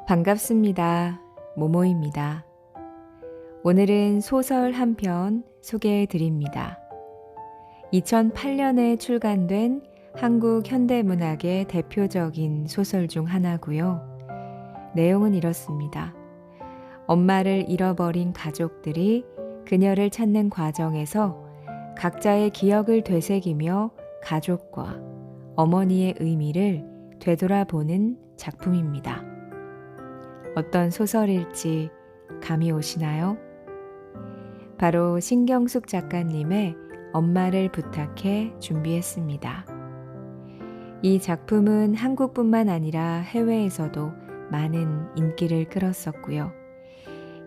반갑습니다. 모모입니다. 오늘은 소설 한 편 소개해 드립니다. 2008년에 출간된 한국 현대문학의 대표적인 소설 중 하나고요. 내용은 이렇습니다. 엄마를 잃어버린 가족들이 그녀를 찾는 과정에서 각자의 기억을 되새기며 가족과 어머니의 의미를 되돌아보는 작품입니다. 어떤 소설일지 감이 오시나요? 바로 신경숙 작가님의 엄마를 부탁해 준비했습니다. 이 작품은 한국뿐만 아니라 해외에서도 많은 인기를 끌었었고요.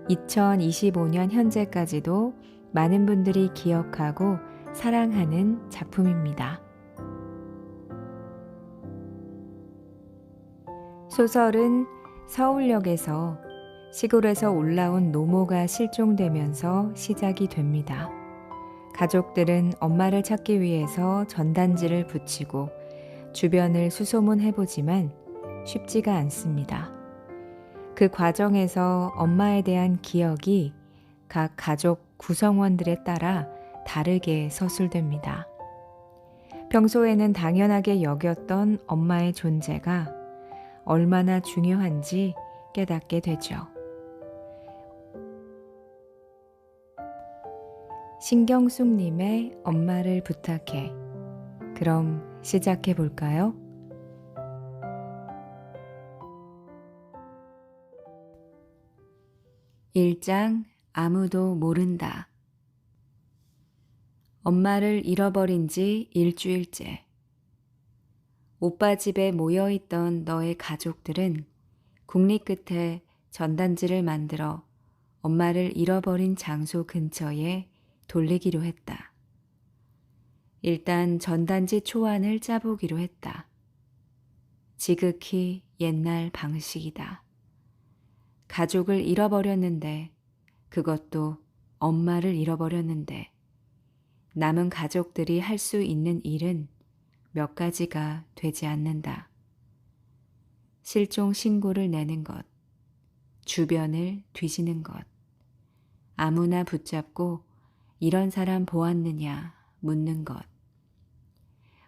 2025년 현재까지도 많은 분들이 기억하고 사랑하는 작품입니다. 소설은 서울역에서 시골에서 올라온 노모가 실종되면서 시작이 됩니다. 가족들은 엄마를 찾기 위해서 전단지를 붙이고 주변을 수소문해보지만 쉽지가 않습니다. 그 과정에서 엄마에 대한 기억이 각 가족 구성원들에 따라 다르게 서술됩니다. 평소에는 당연하게 여겼던 엄마의 존재가 얼마나 중요한지 깨닫게 되죠. 신경숙님의 엄마를 부탁해. 그럼 시작해 볼까요? 일장 아무도 모른다. 엄마를 잃어버린 지 일주일째. 오빠 집에 모여있던 너의 가족들은 국리 끝에 전단지를 만들어 엄마를 잃어버린 장소 근처에 돌리기로 했다. 일단 전단지 초안을 짜보기로 했다. 지극히 옛날 방식이다. 가족을 잃어버렸는데, 그것도 엄마를 잃어버렸는데, 남은 가족들이 할 수 있는 일은 몇 가지가 되지 않는다. 실종 신고를 내는 것, 주변을 뒤지는 것, 아무나 붙잡고 이런 사람 보았느냐 묻는 것,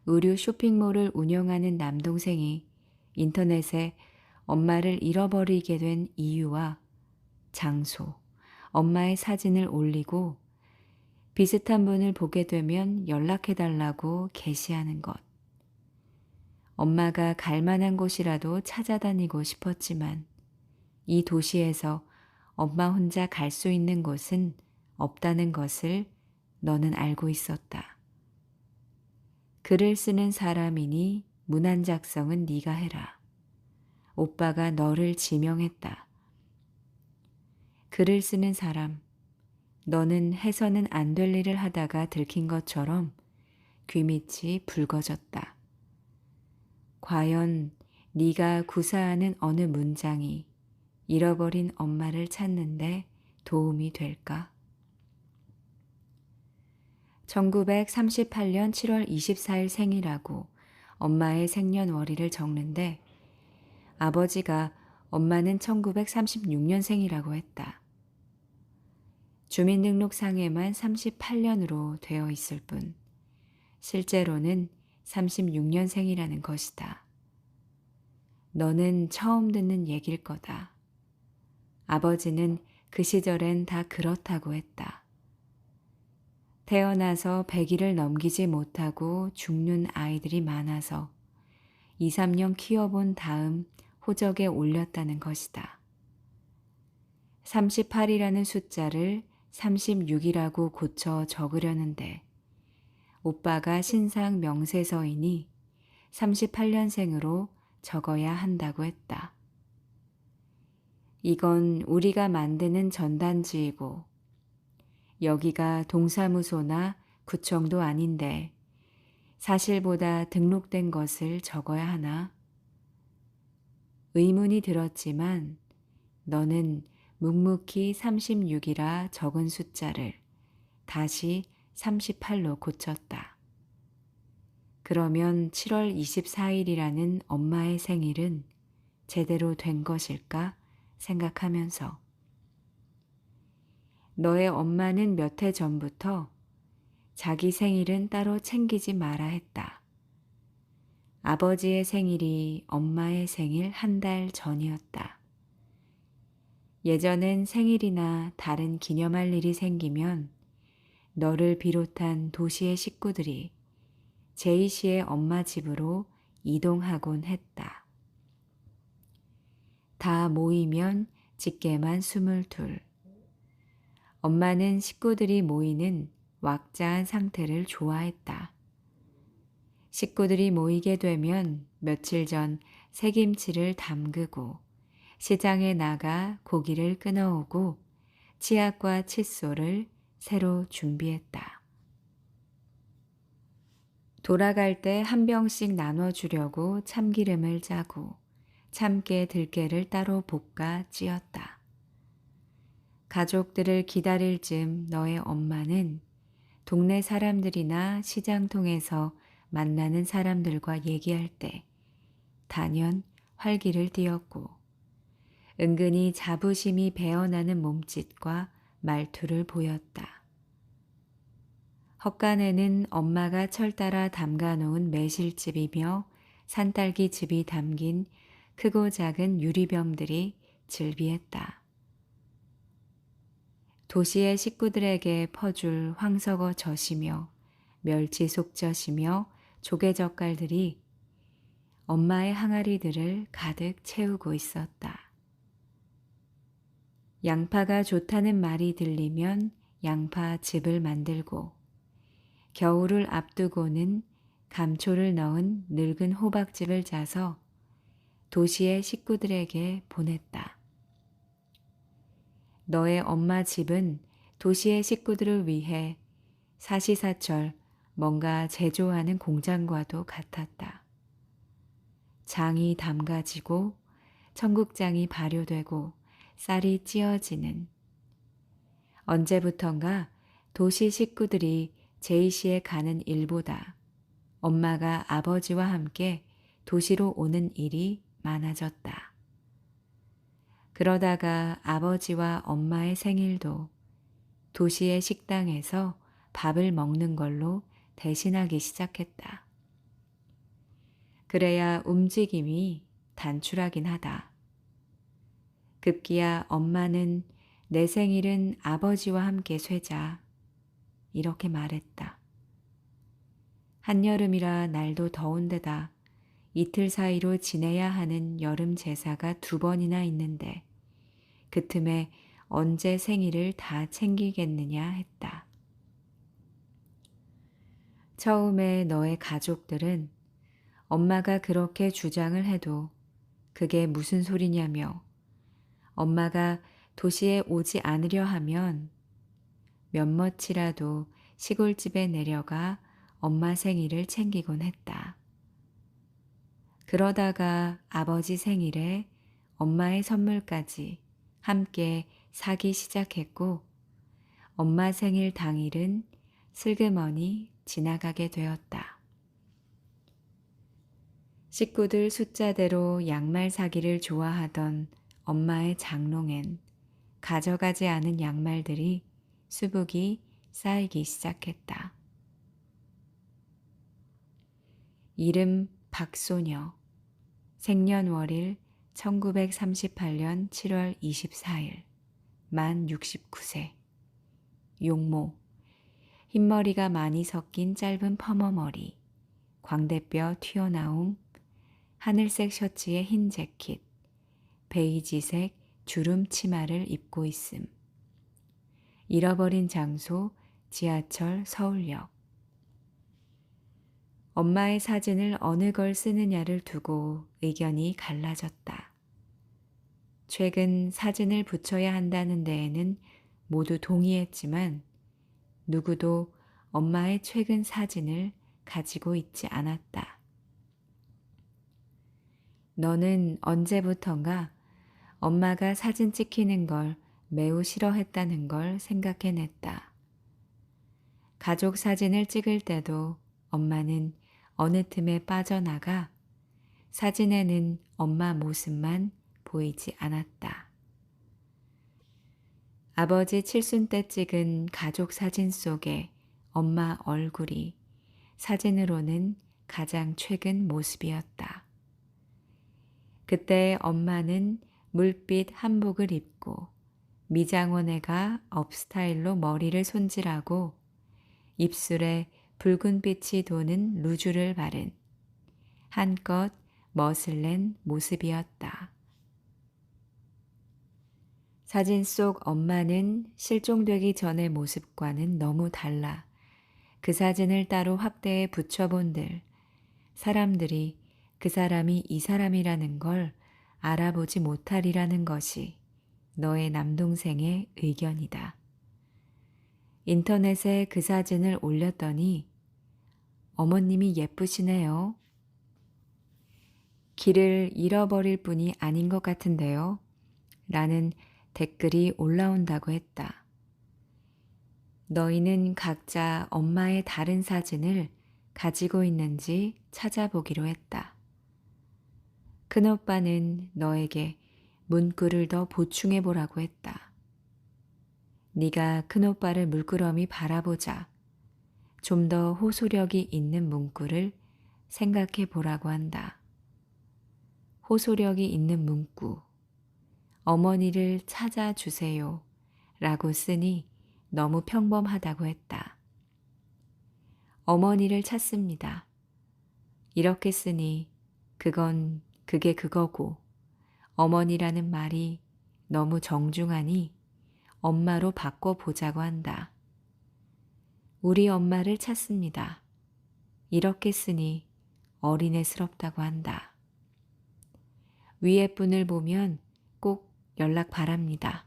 의류 쇼핑몰을 운영하는 남동생이 인터넷에 엄마를 잃어버리게 된 이유와 장소, 엄마의 사진을 올리고 비슷한 분을 보게 되면 연락해달라고 게시하는 것, 엄마가 갈 만한 곳이라도 찾아다니고 싶었지만 이 도시에서 엄마 혼자 갈 수 있는 곳은 없다는 것을 너는 알고 있었다. 글을 쓰는 사람이니 문안 작성은 네가 해라. 오빠가 너를 지명했다. 글을 쓰는 사람, 너는 해서는 안 될 일을 하다가 들킨 것처럼 귀밑이 붉어졌다. 과연 네가 구사하는 어느 문장이 잃어버린 엄마를 찾는데 도움이 될까? 1938년 7월 24일 생이라고 엄마의 생년월일을 적는데 아버지가 엄마는 1936년생이라고 했다. 주민등록상에만 38년으로 되어 있을 뿐 실제로는 36년생이라는 것이다. 너는 처음 듣는 얘길 거다. 아버지는 그 시절엔 다 그렇다고 했다. 태어나서 100일을 넘기지 못하고 죽는 아이들이 많아서 2, 3년 키워본 다음 호적에 올렸다는 것이다. 38이라는 숫자를 36이라고 고쳐 적으려는데 오빠가 신상 명세서이니 38년생으로 적어야 한다고 했다. 이건 우리가 만드는 전단지이고 여기가 동사무소나 구청도 아닌데 사실보다 등록된 것을 적어야 하나? 의문이 들었지만 너는 묵묵히 36이라 적은 숫자를 다시 38로 고쳤다. 그러면 7월 24일이라는 엄마의 생일은 제대로 된 것일까 생각하면서 너의 엄마는 몇 해 전부터 자기 생일은 따로 챙기지 마라 했다. 아버지의 생일이 엄마의 생일 한 달 전이었다. 예전엔 생일이나 다른 기념할 일이 생기면 너를 비롯한 도시의 식구들이 제이 씨의 엄마 집으로 이동하곤 했다. 다 모이면 직계만 22. 엄마는 식구들이 모이는 왁자한 상태를 좋아했다. 식구들이 모이게 되면 며칠 전 새김치를 담그고 시장에 나가 고기를 끊어오고 치약과 칫솔을 새로 준비했다. 돌아갈 때 한 병씩 나눠주려고 참기름을 짜고 참깨 들깨를 따로 볶아 찧었다. 가족들을 기다릴 즈음 너의 엄마는 동네 사람들이나 시장 통해서 만나는 사람들과 얘기할 때 단연 활기를 띠었고 은근히 자부심이 배어나는 몸짓과 말투를 보였다. 헛간에는 엄마가 철 따라 담가놓은 매실즙이며 산딸기즙이 담긴 크고 작은 유리병들이 즐비했다. 도시의 식구들에게 퍼줄 황석어 젖이며 멸치 속젓이며 조개젓갈들이 엄마의 항아리들을 가득 채우고 있었다. 양파가 좋다는 말이 들리면 양파즙을 만들고 겨울을 앞두고는 감초를 넣은 늙은 호박즙을 짜서 도시의 식구들에게 보냈다. 너의 엄마 집은 도시의 식구들을 위해 사시사철 뭔가 제조하는 공장과도 같았다. 장이 담가지고 청국장이 발효되고 쌀이 찧어지는 언제부턴가 도시 식구들이 제이 씨에 가는 일보다 엄마가 아버지와 함께 도시로 오는 일이 많아졌다. 그러다가 아버지와 엄마의 생일도 도시의 식당에서 밥을 먹는 걸로 대신하기 시작했다. 그래야 움직임이 단출하긴 하다. 급기야 엄마는 내 생일은 아버지와 함께 쇠자 이렇게 말했다. 한여름이라 날도 더운데다 이틀 사이로 지내야 하는 여름 제사가 2번이나 있는데 그 틈에 언제 생일을 다 챙기겠느냐 했다. 처음에 너의 가족들은 엄마가 그렇게 주장을 해도 그게 무슨 소리냐며 엄마가 도시에 오지 않으려 하면 몇몇이라도 시골집에 내려가 엄마 생일을 챙기곤 했다. 그러다가 아버지 생일에 엄마의 선물까지 함께 사기 시작했고 엄마 생일 당일은 슬그머니 지나가게 되었다. 식구들 숫자대로 양말 사기를 좋아하던 엄마의 장롱엔 가져가지 않은 양말들이 수북이 쌓이기 시작했다. 이름 박소녀, 생년월일 1938년 7월 24일, 만 69세, 용모, 흰머리가 많이 섞인 짧은 퍼머머리, 광대뼈 튀어나옴, 하늘색 셔츠에 흰 재킷, 베이지색 주름 치마를 입고 있음. 잃어버린 장소 지하철 서울역. 엄마의 사진을 어느 걸 쓰느냐를 두고 의견이 갈라졌다. 최근 사진을 붙여야 한다는 데에는 모두 동의했지만 누구도 엄마의 최근 사진을 가지고 있지 않았다. 너는 언제부턴가 엄마가 사진 찍히는 걸 매우 싫어했다는 걸 생각해냈다. 가족 사진을 찍을 때도 엄마는 어느 틈에 빠져나가 사진에는 엄마 모습만 보이지 않았다. 아버지 칠순 때 찍은 가족 사진 속에 엄마 얼굴이 사진으로는 가장 최근 모습이었다. 그때 엄마는 물빛 한복을 입고 미장원애가 업스타일로 머리를 손질하고 입술에 붉은 빛이 도는 루즈를 바른 한껏 멋을 낸 모습이었다. 사진 속 엄마는 실종되기 전의 모습과는 너무 달라 그 사진을 따로 확대해 붙여본들 사람들이 그 사람이 이 사람이라는 걸 알아보지 못하리라는 것이 너의 남동생의 의견이다. 인터넷에 그 사진을 올렸더니 어머님이 예쁘시네요. 길을 잃어버릴 분이 아닌 것 같은데요. 라는 댓글이 올라온다고 했다. 너희는 각자 엄마의 다른 사진을 가지고 있는지 찾아보기로 했다. 큰오빠는 너에게 문구를 더 보충해 보라고 했다. 네가 큰오빠를 물끄러미 바라보자. 좀 더 호소력이 있는 문구를 생각해 보라고 한다. 호소력이 있는 문구. 어머니를 찾아주세요. 라고 쓰니 너무 평범하다고 했다. 어머니를 찾습니다. 이렇게 쓰니 그게 그거고 어머니라는 말이 너무 정중하니 엄마로 바꿔보자고 한다. 우리 엄마를 찾습니다. 이렇게 쓰니 어린애스럽다고 한다. 위에 분을 보면 꼭 연락 바랍니다.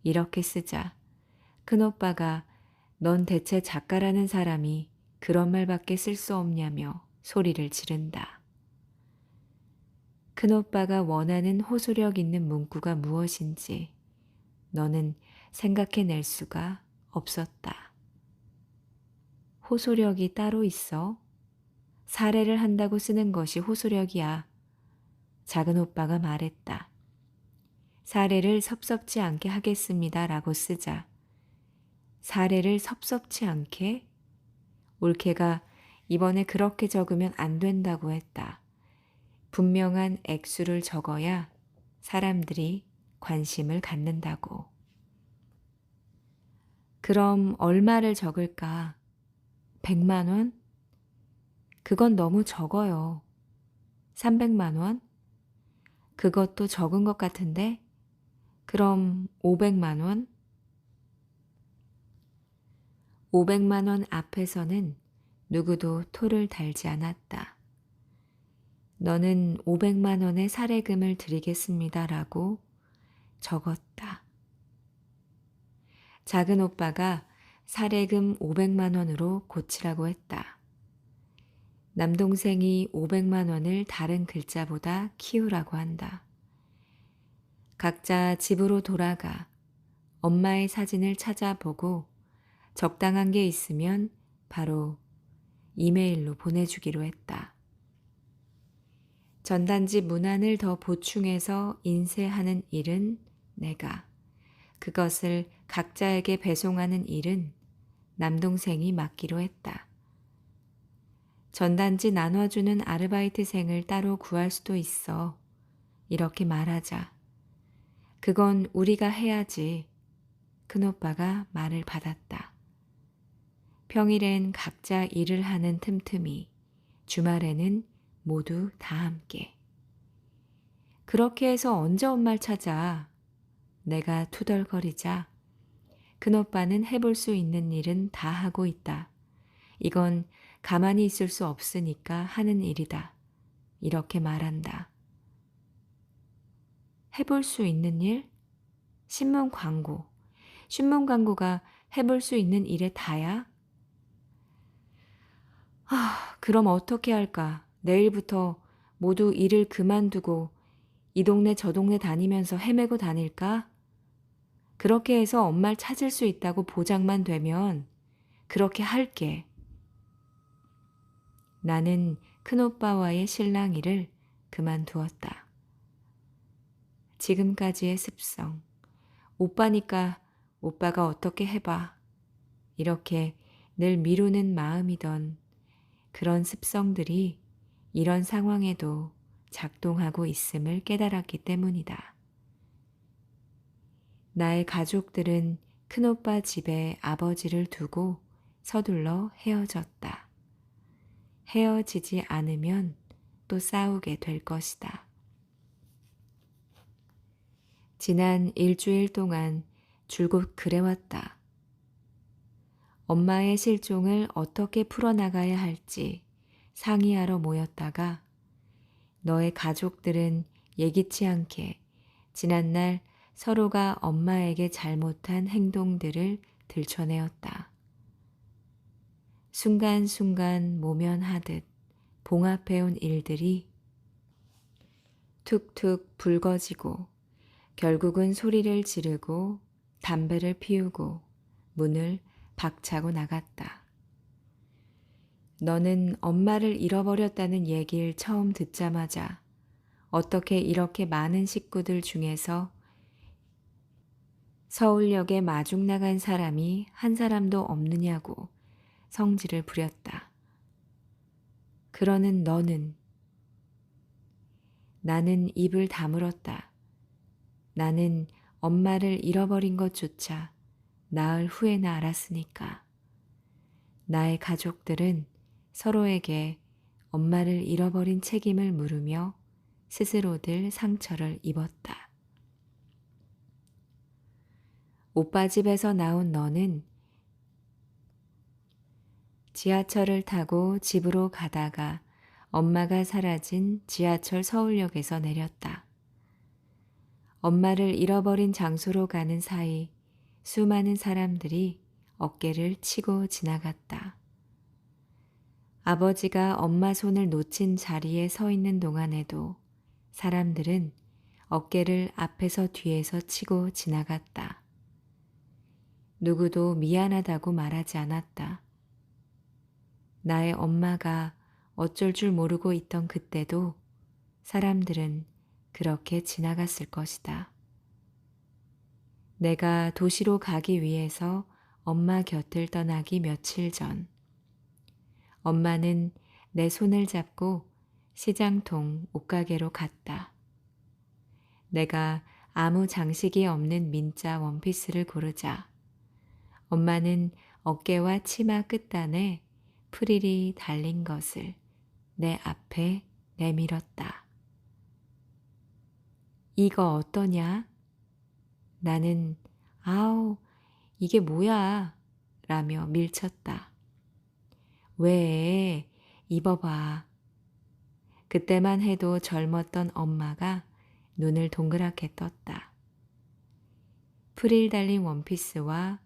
이렇게 쓰자 큰오빠가 넌 대체 작가라는 사람이 그런 말밖에 쓸 수 없냐며 소리를 지른다. 큰오빠가 원하는 호소력 있는 문구가 무엇인지 너는 생각해낼 수가 없었다. 호소력이 따로 있어? 사례를 한다고 쓰는 것이 호소력이야. 작은 오빠가 말했다. 사례를 섭섭지 않게 하겠습니다. 라고 쓰자. 사례를 섭섭지 않게? 올케가 이번에 그렇게 적으면 안 된다고 했다. 분명한 액수를 적어야 사람들이 관심을 갖는다고. 그럼 얼마를 적을까? 100만 원? 그건 너무 적어요. 300만 원? 그것도 적은 것 같은데? 그럼 500만 원? 500만 원 앞에서는 누구도 토를 달지 않았다. 너는 500만 원의 사례금을 드리겠습니다. 라고 적었다. 작은 오빠가 사례금 500만 원으로 고치라고 했다. 남동생이 500만 원을 다른 글자보다 키우라고 한다. 각자 집으로 돌아가 엄마의 사진을 찾아보고 적당한 게 있으면 바로 이메일로 보내주기로 했다. 전단지 문안을 더 보충해서 인쇄하는 일은 내가, 그것을 각자에게 배송하는 일은 남동생이 맡기로 했다. 전단지 나눠주는 아르바이트생을 따로 구할 수도 있어. 이렇게 말하자. 그건 우리가 해야지. 큰오빠가 말을 받았다. 평일엔 각자 일을 하는 틈틈이, 주말에는 모두 다 함께. 그렇게 해서 언제 엄마를 찾아? 내가 투덜거리자. 큰오빠는 해볼 수 있는 일은 다 하고 있다. 이건 가만히 있을 수 없으니까 하는 일이다. 이렇게 말한다. 해볼 수 있는 일? 신문 광고. 신문 광고가 해볼 수 있는 일에 다야? 그럼 어떻게 할까? 내일부터 모두 일을 그만두고 이 동네 저 동네 다니면서 헤매고 다닐까? 그렇게 해서 엄마를 찾을 수 있다고 보장만 되면 그렇게 할게. 나는 큰오빠와의 실랑이를 그만두었다. 지금까지의 습성. 오빠니까 오빠가 어떻게 해봐. 이렇게 늘 미루는 마음이던 그런 습성들이 이런 상황에도 작동하고 있음을 깨달았기 때문이다. 나의 가족들은 큰오빠 집에 아버지를 두고 서둘러 헤어졌다. 헤어지지 않으면 또 싸우게 될 것이다. 지난 일주일 동안 줄곧 그래왔다. 엄마의 실종을 어떻게 풀어나가야 할지 상의하러 모였다가 너의 가족들은 예기치 않게 지난날 서로가 엄마에게 잘못한 행동들을 들춰내었다. 순간순간 모면하듯 봉합해온 일들이 툭툭 붉어지고 결국은 소리를 지르고 담배를 피우고 문을 박차고 나갔다. 너는 엄마를 잃어버렸다는 얘기를 처음 듣자마자 어떻게 이렇게 많은 식구들 중에서 서울역에 마중 나간 사람이 한 사람도 없느냐고 성질을 부렸다. 그러는 너는 나는 입을 다물었다. 나는 엄마를 잃어버린 것조차 나흘 후에나 알았으니까. 나의 가족들은 서로에게 엄마를 잃어버린 책임을 물으며 스스로들 상처를 입었다. 오빠 집에서 나온 너는 지하철을 타고 집으로 가다가 엄마가 사라진 지하철 서울역에서 내렸다. 엄마를 잃어버린 장소로 가는 사이 수많은 사람들이 어깨를 치고 지나갔다. 아버지가 엄마 손을 놓친 자리에 서 있는 동안에도 사람들은 어깨를 앞에서 뒤에서 치고 지나갔다. 누구도 미안하다고 말하지 않았다. 나의 엄마가 어쩔 줄 모르고 있던 그때도 사람들은 그렇게 지나갔을 것이다. 내가 도시로 가기 위해서 엄마 곁을 떠나기 며칠 전, 엄마는 내 손을 잡고 시장통 옷가게로 갔다. 내가 아무 장식이 없는 민자 원피스를 고르자 엄마는 어깨와 치마 끝단에 프릴이 달린 것을 내 앞에 내밀었다. 이거 어떠냐? 나는 아우 이게 뭐야? 라며 밀쳤다. 왜? 입어봐. 그때만 해도 젊었던 엄마가 눈을 동그랗게 떴다. 프릴 달린 원피스와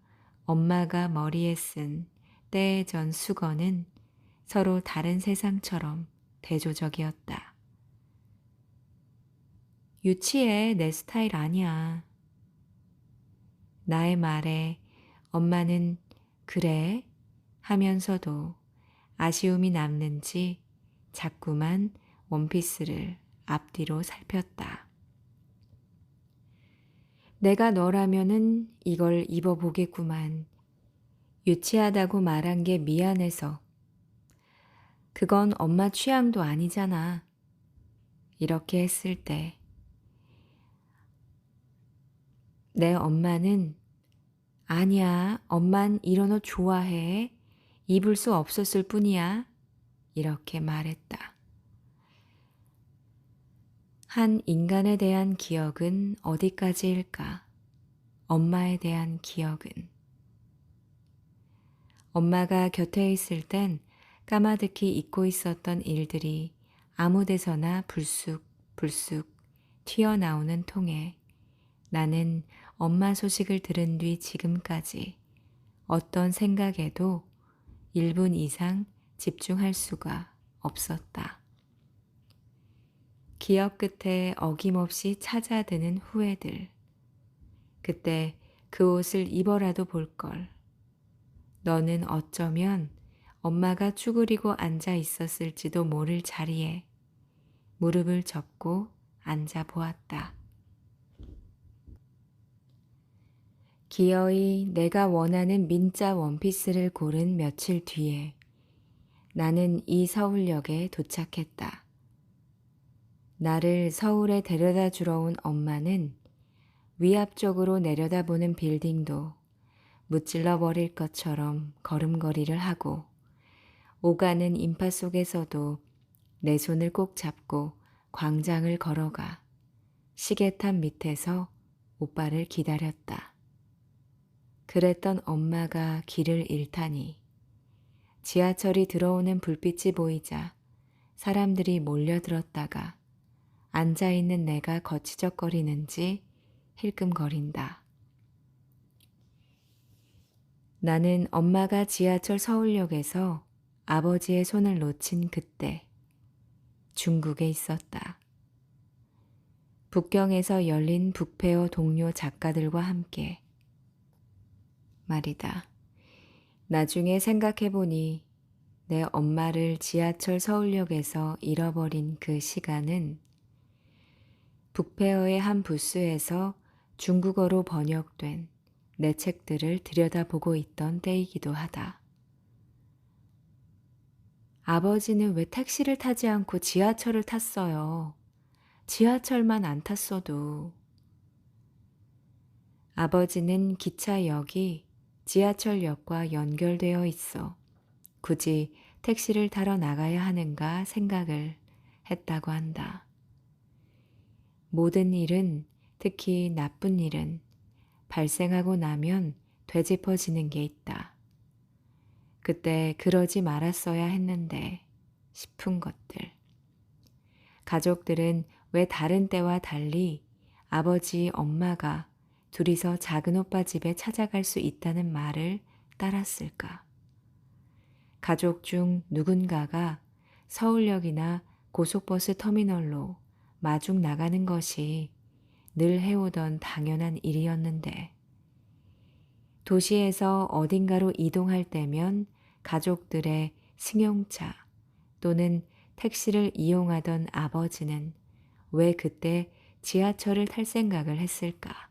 엄마가 머리에 쓴 때전 수건은 서로 다른 세상처럼 대조적이었다. 유치해, 내 스타일 아니야. 나의 말에 엄마는 그래 하면서도 아쉬움이 남는지 자꾸만 원피스를 앞뒤로 살폈다. 내가 너라면은 이걸 입어보겠구만. 유치하다고 말한 게 미안해서. 그건 엄마 취향도 아니잖아. 이렇게 했을 때 내 엄마는 아니야, 엄만 이런 옷 좋아해. 입을 수 없었을 뿐이야. 이렇게 말했다. 한 인간에 대한 기억은 어디까지일까? 엄마에 대한 기억은. 엄마가 곁에 있을 땐 까마득히 잊고 있었던 일들이 아무 데서나 불쑥 튀어나오는 통에 나는 엄마 소식을 들은 뒤 지금까지 어떤 생각에도 1분 이상 집중할 수가 없었다. 기억 끝에 어김없이 찾아드는 후회들. 그때 그 옷을 입어라도 볼걸. 너는 어쩌면 엄마가 쭈그리고 앉아 있었을지도 모를 자리에 무릎을 접고 앉아 보았다. 기어이 내가 원하는 민자 원피스를 고른 며칠 뒤에 나는 이 서울역에 도착했다. 나를 서울에 데려다 주러 온 엄마는 위압적으로 내려다보는 빌딩도 무찔러 버릴 것처럼 걸음걸이를 하고 오가는 인파 속에서도 내 손을 꼭 잡고 광장을 걸어가 시계탑 밑에서 오빠를 기다렸다. 그랬던 엄마가 길을 잃다니 지하철이 들어오는 불빛이 보이자 사람들이 몰려들었다가 앉아있는 내가 거치적거리는지 힐끔거린다. 나는 엄마가 지하철 서울역에서 아버지의 손을 놓친 그때 중국에 있었다. 북경에서 열린 북페어 동료 작가들과 함께 말이다. 나중에 생각해보니 내 엄마를 지하철 서울역에서 잃어버린 그 시간은 북페어의 한 부스에서 중국어로 번역된 내 책들을 들여다보고 있던 때이기도 하다. 아버지는 왜 택시를 타지 않고 지하철을 탔어요? 지하철만 안 탔어도. 아버지는 기차역이 지하철역과 연결되어 있어 굳이 택시를 타러 나가야 하는가 생각을 했다고 한다. 모든 일은, 특히 나쁜 일은 발생하고 나면 되짚어지는 게 있다. 그때 그러지 말았어야 했는데 싶은 것들. 가족들은 왜 다른 때와 달리 아버지, 엄마가 둘이서 작은 오빠 집에 찾아갈 수 있다는 말을 따랐을까? 가족 중 누군가가 서울역이나 고속버스 터미널로 마중 나가는 것이 늘 해오던 당연한 일이었는데 도시에서 어딘가로 이동할 때면 가족들의 승용차 또는 택시를 이용하던 아버지는 왜 그때 지하철을 탈 생각을 했을까?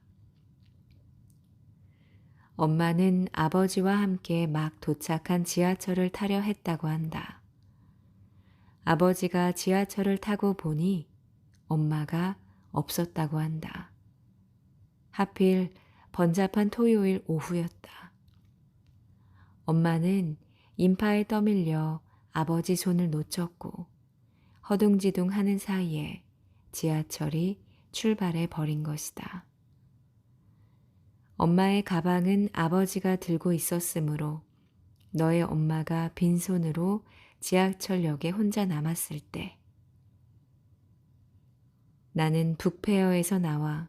엄마는 아버지와 함께 막 도착한 지하철을 타려 했다고 한다. 아버지가 지하철을 타고 보니 엄마가 없었다고 한다. 하필 번잡한 토요일 오후였다. 엄마는 인파에 떠밀려 아버지 손을 놓쳤고 허둥지둥 하는 사이에 지하철이 출발해 버린 것이다. 엄마의 가방은 아버지가 들고 있었으므로 너의 엄마가 빈손으로 지하철역에 혼자 남았을 때 나는 북페어에서 나와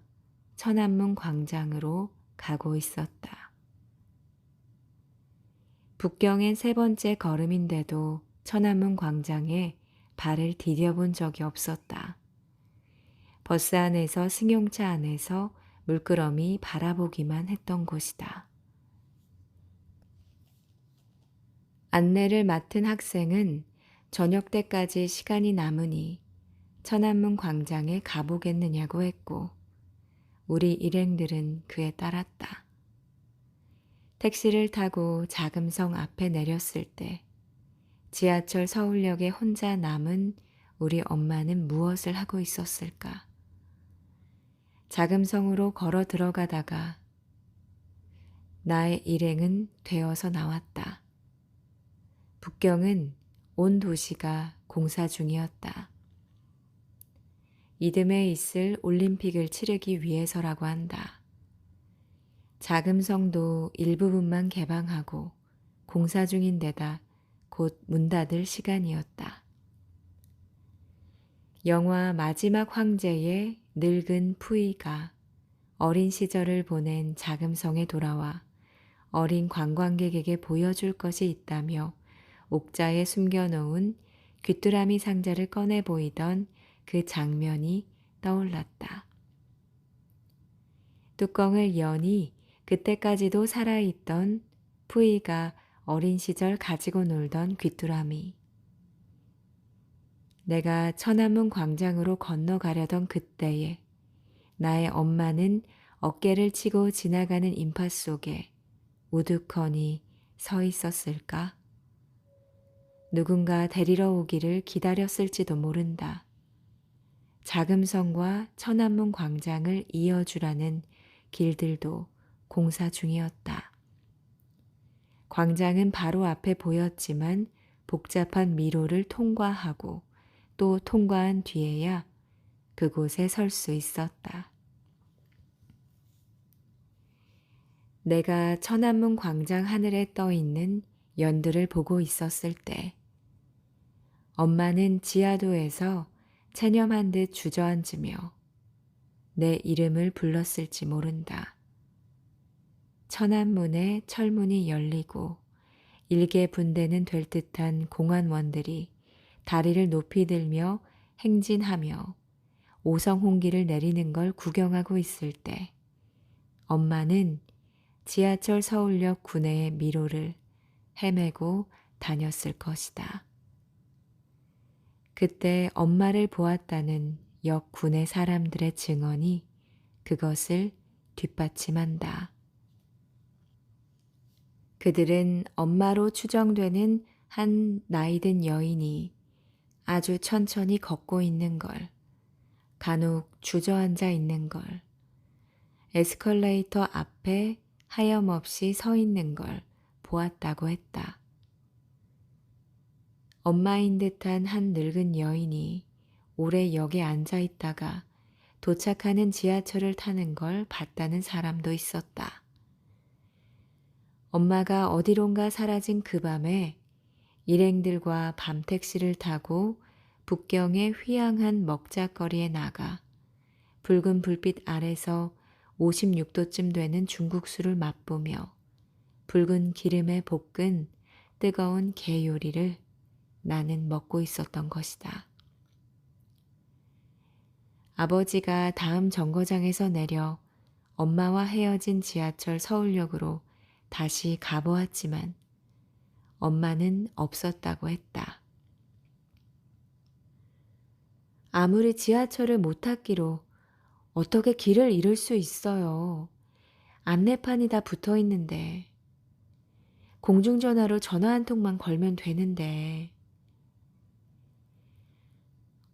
천안문 광장으로 가고 있었다. 북경엔 세 번째 걸음인데도 천안문 광장에 발을 디뎌본 적이 없었다. 버스 안에서 승용차 안에서 물끄러미 바라보기만 했던 곳이다. 안내를 맡은 학생은 저녁 때까지 시간이 남으니 천안문 광장에 가보겠느냐고 했고 우리 일행들은 그에 따랐다. 택시를 타고 자금성 앞에 내렸을 때 지하철 서울역에 혼자 남은 우리 엄마는 무엇을 하고 있었을까? 자금성으로 걸어 들어가다가 나의 일행은 되어서 나왔다. 북경은 온 도시가 공사 중이었다. 이듬해 있을 올림픽을 치르기 위해서라고 한다. 자금성도 일부분만 개방하고 공사 중인 데다 곧 문 닫을 시간이었다. 영화 마지막 황제의 늙은 푸이가 어린 시절을 보낸 자금성에 돌아와 어린 관광객에게 보여줄 것이 있다며 옥자에 숨겨놓은 귀뚜라미 상자를 꺼내 보이던 그 장면이 떠올랐다. 뚜껑을 여니 그때까지도 살아있던 푸이가 어린 시절 가지고 놀던 귀뚜라미. 내가 천안문 광장으로 건너가려던 그때에 나의 엄마는 어깨를 치고 지나가는 인파 속에 우두커니 서 있었을까? 누군가 데리러 오기를 기다렸을지도 모른다. 자금성과 천안문 광장을 이어주라는 길들도 공사 중이었다. 광장은 바로 앞에 보였지만 복잡한 미로를 통과하고 또 통과한 뒤에야 그곳에 설 수 있었다. 내가 천안문 광장 하늘에 떠 있는 연두를 보고 있었을 때 엄마는 지하도에서 체념한 듯 주저앉으며 내 이름을 불렀을지 모른다. 천안문에 철문이 열리고 일개 분대는 될 듯한 공안원들이 다리를 높이 들며 행진하며 오성홍기를 내리는 걸 구경하고 있을 때 엄마는 지하철 서울역 구내의 미로를 헤매고 다녔을 것이다. 그때 엄마를 보았다는 역 구내 사람들의 증언이 그것을 뒷받침한다. 그들은 엄마로 추정되는 한 나이든 여인이 아주 천천히 걷고 있는 걸, 간혹 주저앉아 있는 걸, 에스컬레이터 앞에 하염없이 서 있는 걸 보았다고 했다. 엄마인 듯한 한 늙은 여인이 오래 역에 앉아 있다가 도착하는 지하철을 타는 걸 봤다는 사람도 있었다. 엄마가 어디론가 사라진 그 밤에 일행들과 밤 택시를 타고 북경의 휘황한 먹자거리에 나가 붉은 불빛 아래서 56도쯤 되는 중국술을 맛보며 붉은 기름에 볶은 뜨거운 게 요리를 나는 먹고 있었던 것이다. 아버지가 다음 정거장에서 내려 엄마와 헤어진 지하철 서울역으로 다시 가보았지만 엄마는 없었다고 했다. 아무리 지하철을 못 탔기로 어떻게 길을 잃을 수 있어요. 안내판이 다 붙어 있는데. 공중전화로 전화 한 통만 걸면 되는데.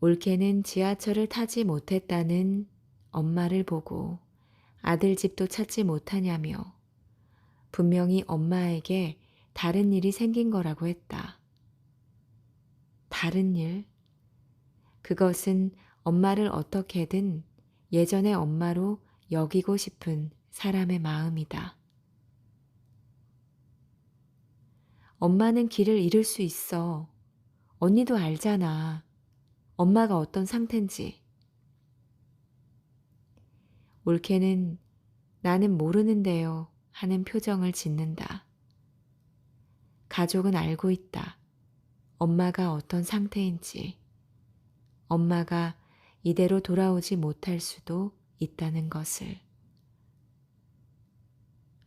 올케는 지하철을 타지 못했다는 엄마를 보고 아들 집도 찾지 못하냐며 분명히 엄마에게 다른 일이 생긴 거라고 했다. 다른 일? 그것은 엄마를 어떻게든 예전의 엄마로 여기고 싶은 사람의 마음이다. 엄마는 길을 잃을 수 있어. 언니도 알잖아. 엄마가 어떤 상태인지. 올케는 나는 모르는데요 하는 표정을 짓는다. 가족은 알고 있다. 엄마가 어떤 상태인지. 엄마가 이대로 돌아오지 못할 수도 있다는 것을.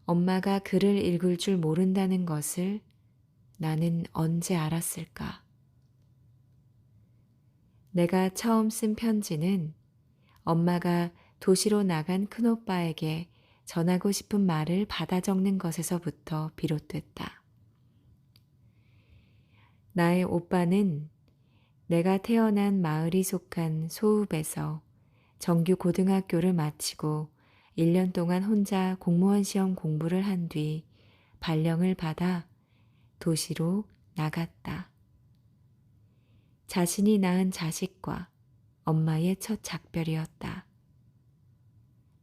엄마가 글을 읽을 줄 모른다는 것을 나는 언제 알았을까? 내가 처음 쓴 편지는 엄마가 도시로 나간 큰오빠에게 전하고 싶은 말을 받아 적는 것에서부터 비롯됐다. 나의 오빠는 내가 태어난 마을이 속한 소읍에서 정규 고등학교를 마치고 1년 동안 혼자 공무원 시험 공부를 한 뒤 발령을 받아 도시로 나갔다. 자신이 낳은 자식과 엄마의 첫 작별이었다.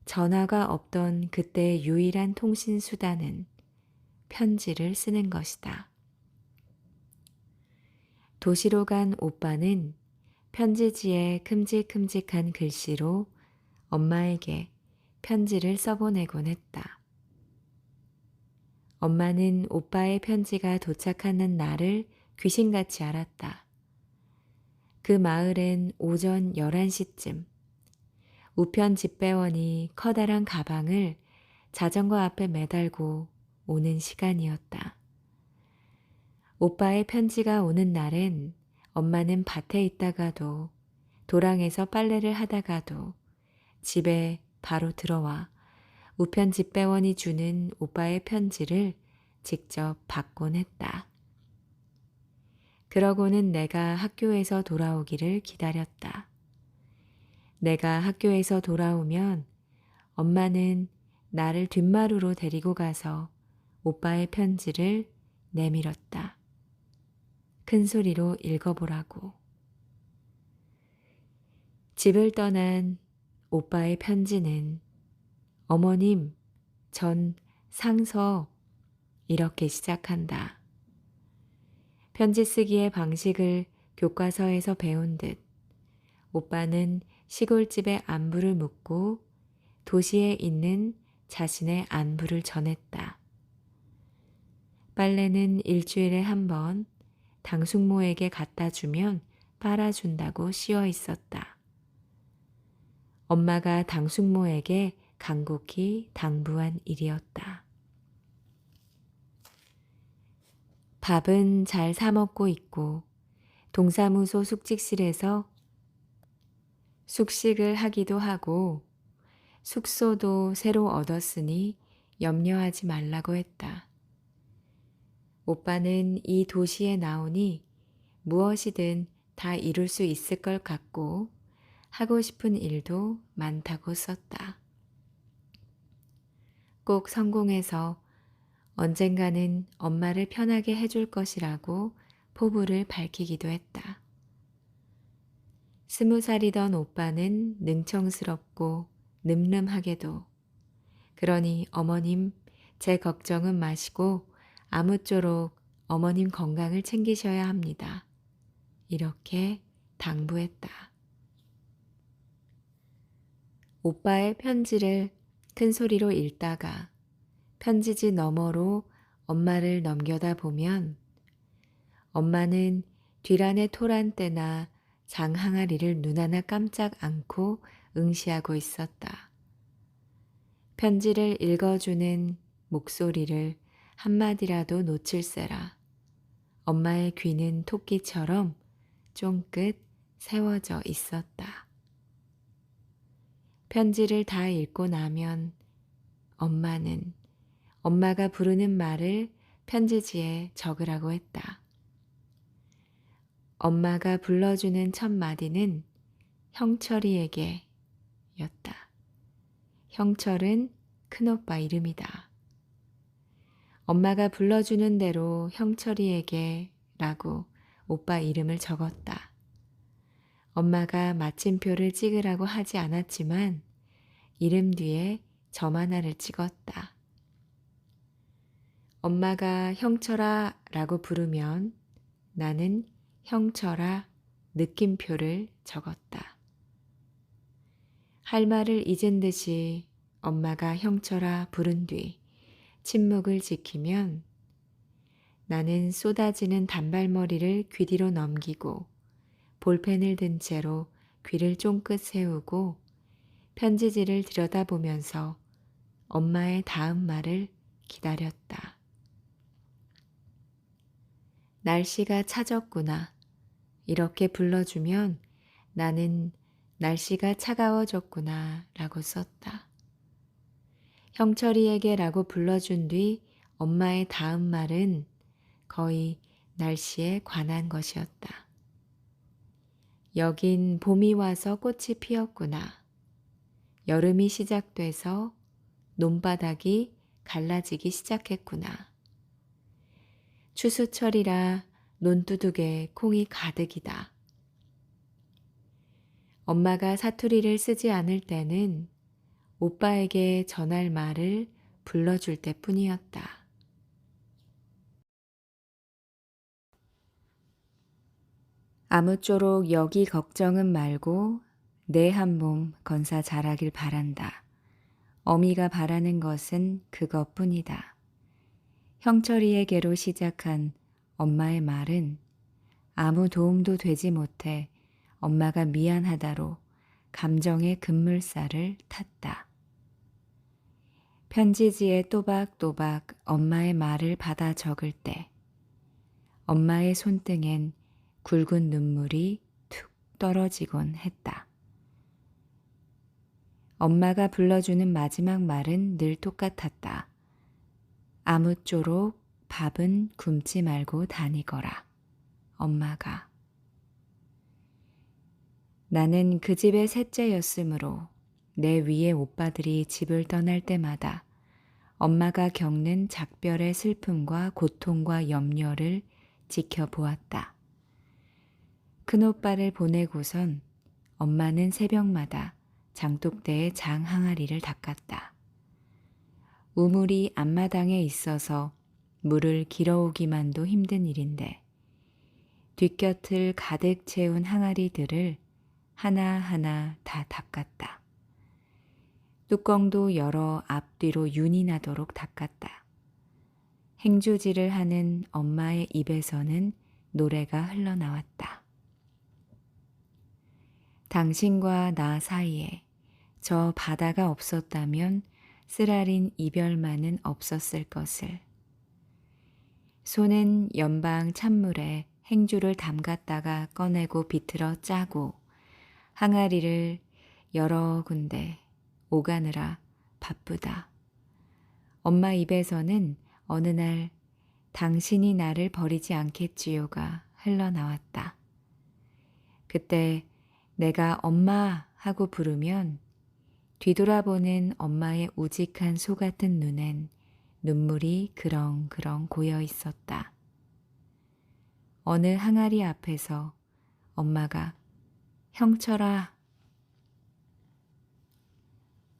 전화가 없던 그때의 유일한 통신 수단은 편지를 쓰는 것이다. 도시로 간 오빠는 편지지에 큼직큼직한 글씨로 엄마에게 편지를 써보내곤 했다. 엄마는 오빠의 편지가 도착하는 날을 귀신같이 알았다. 그 마을엔 오전 11시쯤 우편 집배원이 커다란 가방을 자전거 앞에 매달고 오는 시간이었다. 오빠의 편지가 오는 날엔 엄마는 밭에 있다가도 도랑에서 빨래를 하다가도 집에 바로 들어와 우편 집배원이 주는 오빠의 편지를 직접 받곤 했다. 그러고는 내가 학교에서 돌아오기를 기다렸다. 내가 학교에서 돌아오면 엄마는 나를 뒷마루로 데리고 가서 오빠의 편지를 내밀었다. 큰 소리로 읽어보라고. 집을 떠난 오빠의 편지는 어머님, 전 상서 이렇게 시작한다. 편지 쓰기의 방식을 교과서에서 배운 듯 오빠는 시골집의 안부를 묻고 도시에 있는 자신의 안부를 전했다. 빨래는 일주일에 한 번 당숙모에게 갖다 주면 빨아준다고 씌워 있었다. 엄마가 당숙모에게 간곡히 당부한 일이었다. 밥은 잘 사 먹고 있고 동사무소 숙직실에서 숙식을 하기도 하고 숙소도 새로 얻었으니 염려하지 말라고 했다. 오빠는 이 도시에 나오니 무엇이든 다 이룰 수 있을 것 같고 하고 싶은 일도 많다고 썼다. 꼭 성공해서 언젠가는 엄마를 편하게 해줄 것이라고 포부를 밝히기도 했다. 20살이던 오빠는 능청스럽고 늠름하게도 그러니 어머님 제 걱정은 마시고 아무쪼록 어머님 건강을 챙기셔야 합니다. 이렇게 당부했다. 오빠의 편지를 큰 소리로 읽다가 편지지 너머로 엄마를 넘겨다 보면 엄마는 뒤란의 토란대나 장항아리를 눈 하나 깜짝 않고 응시하고 있었다. 편지를 읽어주는 목소리를 한마디라도 놓칠세라. 엄마의 귀는 토끼처럼 쫑긋 세워져 있었다. 편지를 다 읽고 나면 엄마는 엄마가 부르는 말을 편지지에 적으라고 했다. 엄마가 불러주는 첫 마디는 형철이에게 였다. 형철은 큰오빠 이름이다. 엄마가 불러주는 대로 형철이에게 라고 오빠 이름을 적었다. 엄마가 마침표를 찍으라고 하지 않았지만 이름 뒤에 점 하나를 찍었다. 엄마가 형철아 라고 부르면 나는 형철아 느낌표를 적었다. 할 말을 잊은 듯이 엄마가 형철아 부른 뒤 침묵을 지키면 나는 쏟아지는 단발머리를 귀 뒤로 넘기고 볼펜을 든 채로 귀를 쫑긋 세우고 편지지를 들여다보면서 엄마의 다음 말을 기다렸다. 날씨가 차졌구나. 이렇게 불러주면 나는 날씨가 차가워졌구나 라고 썼다. 형철이에게 라고 불러준 뒤 엄마의 다음 말은 거의 날씨에 관한 것이었다. 여긴 봄이 와서 꽃이 피었구나. 여름이 시작돼서 논바닥이 갈라지기 시작했구나. 추수철이라 논두둑에 콩이 가득이다. 엄마가 사투리를 쓰지 않을 때는 오빠에게 전할 말을 불러줄 때뿐이었다. 아무쪼록 여기 걱정은 말고 내 한 몸 건사 잘하길 바란다. 어미가 바라는 것은 그것뿐이다. 형철이에게로 시작한 엄마의 말은 아무 도움도 되지 못해 엄마가 미안하다로 감정의 급물살을 탔다. 편지지에 또박또박 엄마의 말을 받아 적을 때 엄마의 손등엔 굵은 눈물이 툭 떨어지곤 했다. 엄마가 불러주는 마지막 말은 늘 똑같았다. 아무쪼록 밥은 굶지 말고 다니거라. 엄마가. 나는 그 집의 셋째였으므로 내 위에 오빠들이 집을 떠날 때마다 엄마가 겪는 작별의 슬픔과 고통과 염려를 지켜보았다. 큰오빠를 보내고선 엄마는 새벽마다 장독대에 장 항아리를 닦았다. 우물이 앞마당에 있어서 물을 길어오기만도 힘든 일인데 뒷곁을 가득 채운 항아리들을 하나하나 다 닦았다. 뚜껑도 열어 앞뒤로 윤이 나도록 닦았다. 행주질을 하는 엄마의 입에서는 노래가 흘러나왔다. 당신과 나 사이에 저 바다가 없었다면 쓰라린 이별만은 없었을 것을. 손은 연방 찬물에 행주를 담갔다가 꺼내고 비틀어 짜고 항아리를 여러 군데 오가느라 바쁘다. 엄마 입에서는 어느 날 당신이 나를 버리지 않겠지요가 흘러나왔다. 그때 내가 엄마 하고 부르면 뒤돌아보는 엄마의 우직한 소 같은 눈엔 눈물이 그렁그렁 고여 있었다. 어느 항아리 앞에서 엄마가 형철아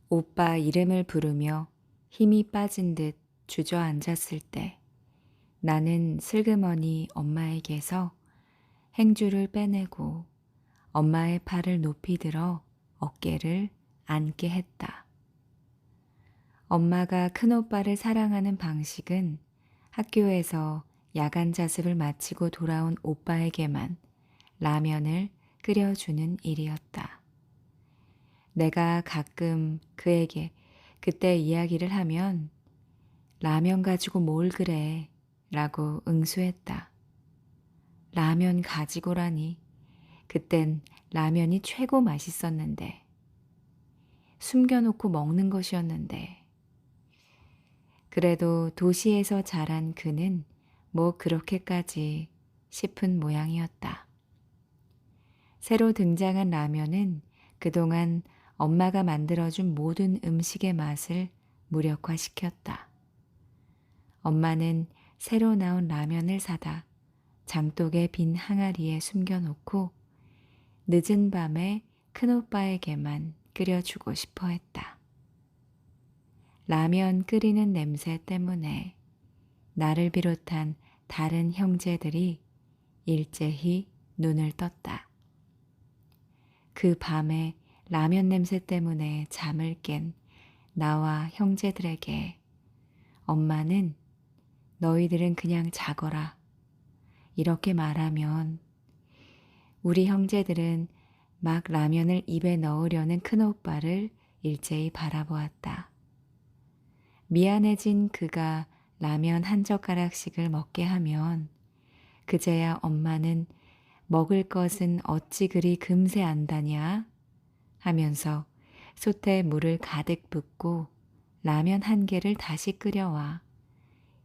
오빠 이름을 부르며 힘이 빠진 듯 주저앉았을 때 나는 슬그머니 엄마에게서 행주를 빼내고 엄마의 팔을 높이 들어 어깨를 안게 했다. 엄마가 큰오빠를 사랑하는 방식은 학교에서 야간 자습을 마치고 돌아온 오빠에게만 라면을 끓여주는 일이었다. 내가 가끔 그에게 그때 이야기를 하면 라면 가지고 뭘 그래 라고 응수했다. 라면 가지고라니 그땐 라면이 최고 맛있었는데 숨겨놓고 먹는 것이었는데 그래도 도시에서 자란 그는 뭐 그렇게까지 싶은 모양이었다. 새로 등장한 라면은 그동안 엄마가 만들어준 모든 음식의 맛을 무력화시켰다. 엄마는 새로 나온 라면을 사다 장독의 빈 항아리에 숨겨놓고 늦은 밤에 큰오빠에게만 끓여주고 싶어 했다. 라면 끓이는 냄새 때문에 나를 비롯한 다른 형제들이 일제히 눈을 떴다. 그 밤에 라면 냄새 때문에 잠을 깬 나와 형제들에게 엄마는 너희들은 그냥 자거라 이렇게 말하면 우리 형제들은 막 라면을 입에 넣으려는 큰오빠를 일제히 바라보았다. 미안해진 그가 라면 한 젓가락씩을 먹게 하면 그제야 엄마는 먹을 것은 어찌 그리 금세 안다냐 하면서 솥에 물을 가득 붓고 라면 한 개를 다시 끓여와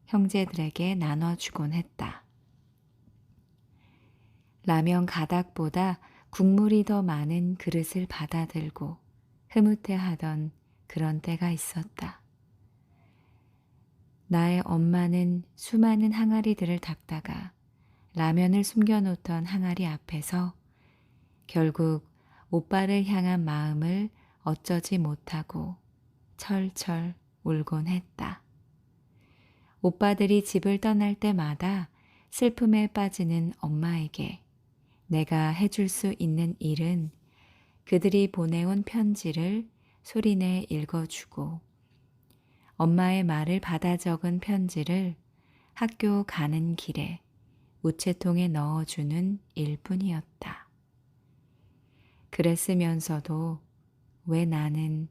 형제들에게 나눠주곤 했다. 라면 가닥보다 국물이 더 많은 그릇을 받아들고 흐뭇해하던 그런 때가 있었다. 나의 엄마는 수많은 항아리들을 닦다가 라면을 숨겨놓던 항아리 앞에서 결국 오빠를 향한 마음을 어쩌지 못하고 철철 울곤 했다. 오빠들이 집을 떠날 때마다 슬픔에 빠지는 엄마에게 내가 해줄 수 있는 일은 그들이 보내온 편지를 소리내 읽어주고 엄마의 말을 받아 적은 편지를 학교 가는 길에 우체통에 넣어주는 일뿐이었다. 그랬으면서도 왜 나는